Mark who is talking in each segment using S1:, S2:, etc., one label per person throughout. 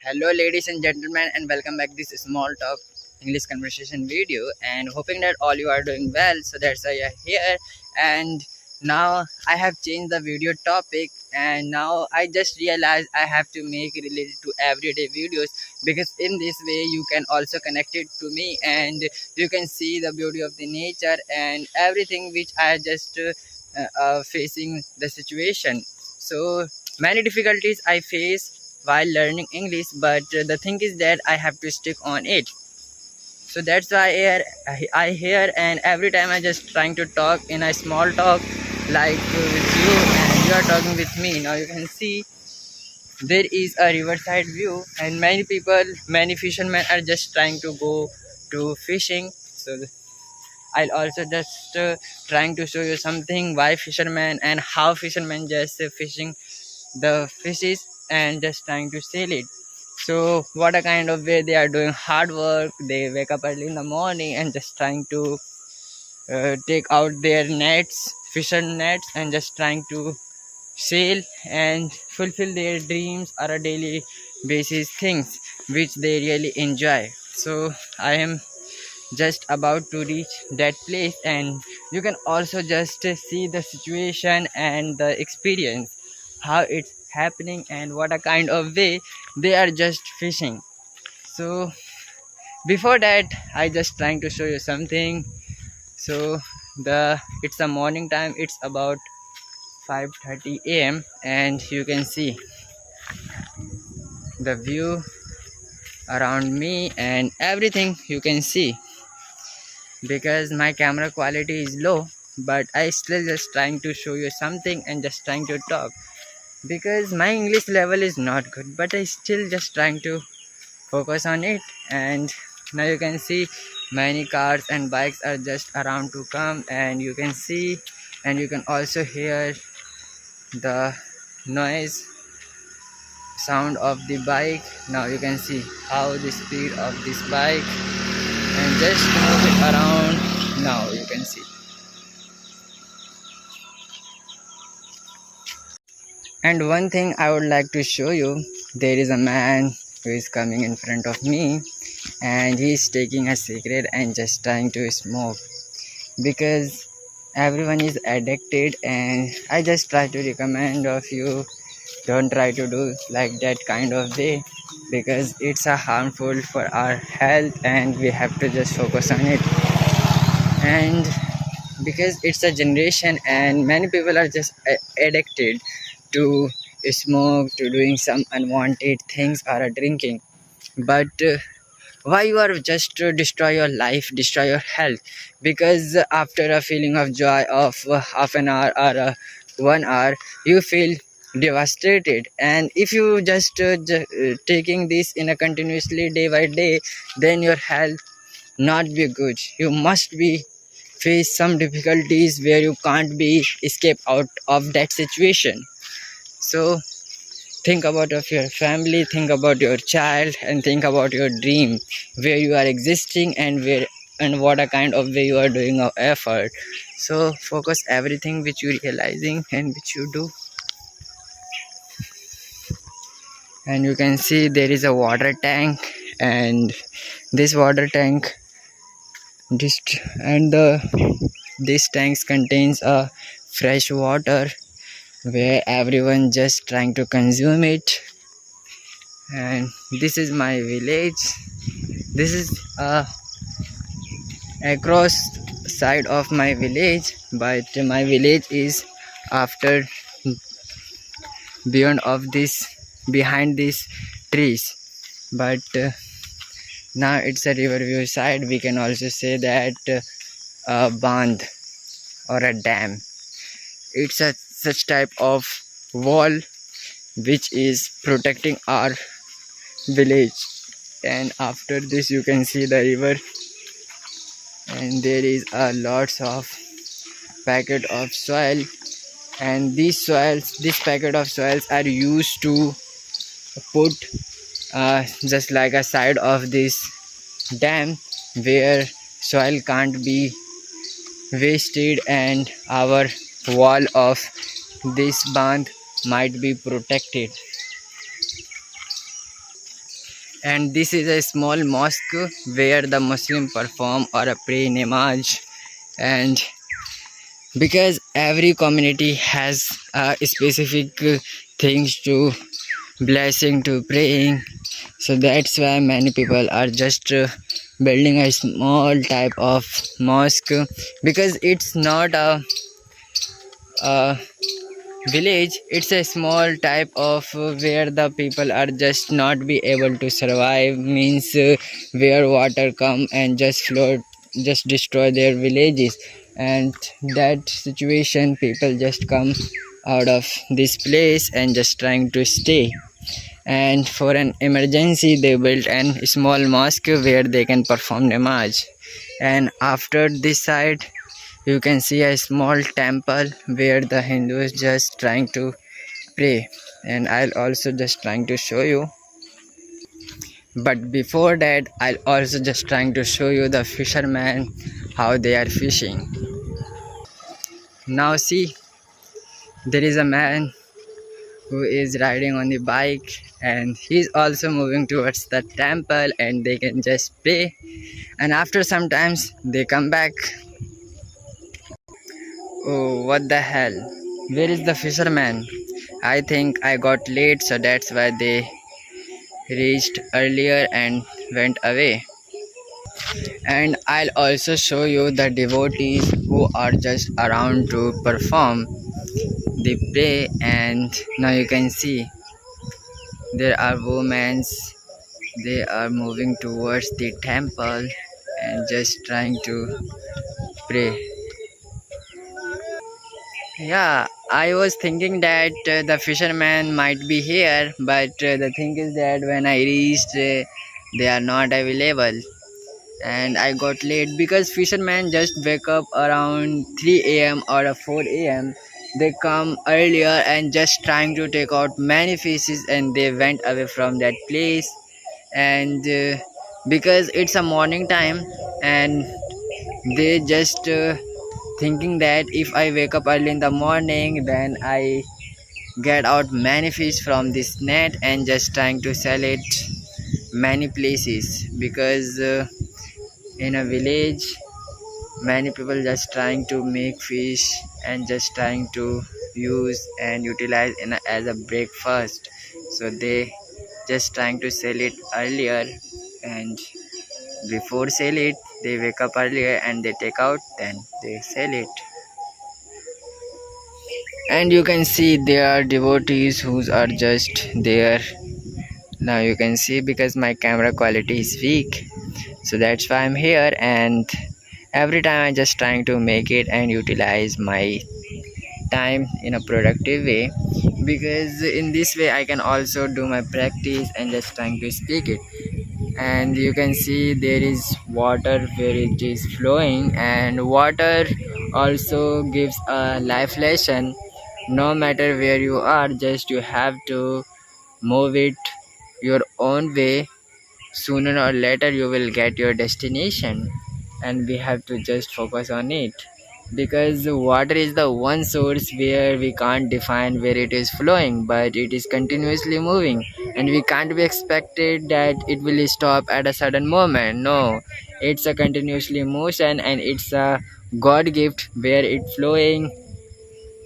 S1: Hello, ladies and gentlemen, and welcome back this small talk English conversation video. And hoping that all you are doing well. So that's why you're here. And now I have changed the video topic, and now I just realized I have to make it related to everyday videos because in this way you can also connect it to me, and you can see the beauty of the nature and everything which I just facing the situation. So many difficulties I face while learning English, but the thing is that I have to stick on it. So that's why I hear, and every time I just trying to talk in a small talk like with you, and you are talking with me. Now you can see there is a riverside view, and many people, many fishermen are just trying to go to fishing. So I'll also just trying to show you something why fishermen and how fishermen just fishing the fishes and just trying to sell it. So what a kind of way they are doing hard work. They wake up early in the morning and just trying to take out their nets, fishing nets, and just trying to sail and fulfill their dreams or a daily basis things which they really enjoy. So I am just about to reach that place, and you can also just see the situation and the experience how it's happening and what a kind of way they are just fishing. So before that I just trying to show you something. So the it's a morning time, it's about 5:30 a.m. and you can see the view around me and everything you can see. Because my camera quality is low, but I still just trying to show you something and just trying to talk because my English level is not good, but I still just trying to focus on it. And now you can see many cars and bikes are just around to come, and you can see and you can also hear the noise sound of the bike. Now you can see how the speed of this bike, and just move it around. Now you can see. And one thing I would like to show you, there is a man who is coming in front of me, and he is taking a cigarette and just trying to smoke because everyone is addicted. And I just try to recommend of you, don't try to do like that kind of way because it's a harmful for our health, and we have to just focus on it. And because it's a generation and many people are just addicted to smoke, to doing some unwanted things or drinking. But why you are just to destroy your life, destroy your health? Because after a feeling of joy of half an hour or 1 hour, you feel devastated. And if you just taking this in a continuously day by day, then your health not be good. You must be face some difficulties where you can't be escape out of that situation. So think about of your family, think about your child, and think about your dream, where you are existing and where and what a kind of way you are doing of effort. So focus everything which you realizing and which you do. And you can see there is a water tank, and this water tank this and this tanks contains a fresh water where everyone just trying to consume it. And this is my village. This is across side of my village, but my village is after beyond of this, behind these trees. But now it's a river view side. We can also say that a bandh or a dam, it's a such type of wall which is protecting our village. And after this you can see the river, and there is a lots of packet of soil, and this packet of soils are used to put just like a side of this dam where soil can't be wasted, and our wall of this bandh might be protected. And this is a small mosque where the Muslim perform or a pray namaz. And because every community has specific things to blessing to praying, so that's why many people are just building a small type of mosque, because it's not a village, it's a small type of where the people are just not be able to survive, means where water come and just flood, just destroy their villages. And that situation, people just come out of this place and just trying to stay. And for an emergency they built an small mosque where they can perform namaz. And after this side you can see a small temple where the Hindus just trying to pray. And I'll also just trying to show you, but before that I'll also just trying to show you the fishermen, how they are fishing. Now see, there is a man who is riding on the bike, and he's also moving towards the temple, and they can just pray. And after some times they come back. Oh, what the hell, where is the fisherman? I think I got late, so that's why they reached earlier and went away. And I'll also show you the devotees who are just around to perform the pray. And now you can see there are women, they are moving towards the temple and just trying to pray. Yeah, I was thinking that the fisherman might be here, but the thing is that when I reached, they are not available. And I got late because fishermen just wake up around 3 a.m. or 4 a.m. They come earlier and just trying to take out many fishes, and they went away from that place. And because it's a morning time, and they just thinking that if I wake up early in the morning, then I get out many fish from this net and just trying to sell it many places. Because in a village many people just trying to make fish and just trying to use and utilize as a breakfast, so they just trying to sell it earlier. And before sell it, they wake up earlier and they take out, then they sell it. And you can see there are devotees who are just there. Now you can see, because my camera quality is weak, so that's why I'm here. And every time I just trying to make it and utilize my time in a productive way, because in this way I can also do my practice and just trying to speak it. And you can see there is water where it is flowing, and water also gives a life lesson. No matter where you are, just you have to move it your own way. Sooner or later you will get your destination, and we have to just focus on it, because water is the one source where we can't define where it is flowing, but it is continuously moving, and we can't be expected that it will stop at a sudden moment. No, it's a continuously motion, and it's a god gift where it flowing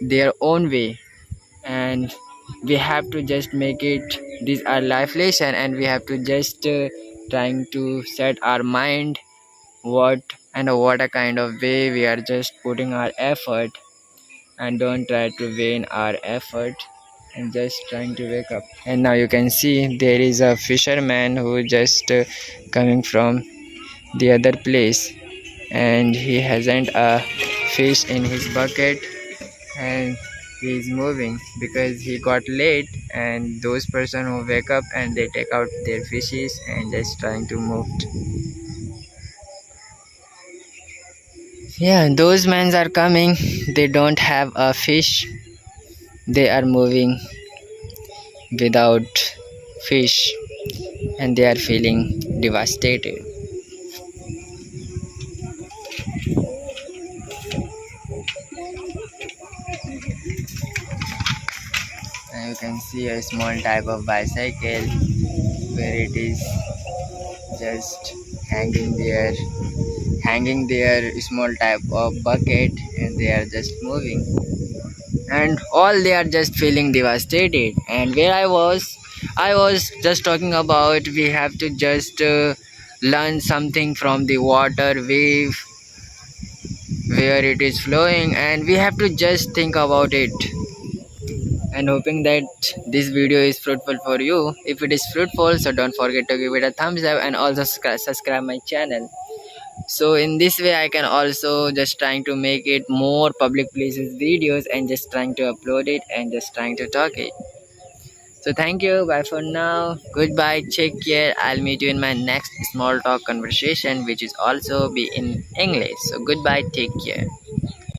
S1: their own way. And we have to just make it this our life lesson, and we have to just trying to set our mind what and what a kind of way we are just putting our effort, and don't try to vain our effort and just trying to wake up. And now you can see there is a fisherman who just coming from the other place, and he hasn't a fish in his bucket, and he is moving because he got late. And those person who wake up and they take out their fishes and just trying to move. Yeah, those men are coming, they don't have a fish, they are moving without fish, and they are feeling devastated. And you can see a small type of bicycle where it is just hanging their small type of bucket, and they are just moving, and all they are just feeling devastated. And where I was just talking about we have to just learn something from the water wave where it is flowing, and we have to just think about it, and hoping that this video is fruitful for you. If it is fruitful, so don't forget to give it a thumbs up and also subscribe my channel. So in this way I can also just trying to make it more public places videos, and just trying to upload it and just trying to talk it. So thank you, bye for now, goodbye, take care. I'll meet you in my next small talk conversation, which is also be in English. So goodbye, take care.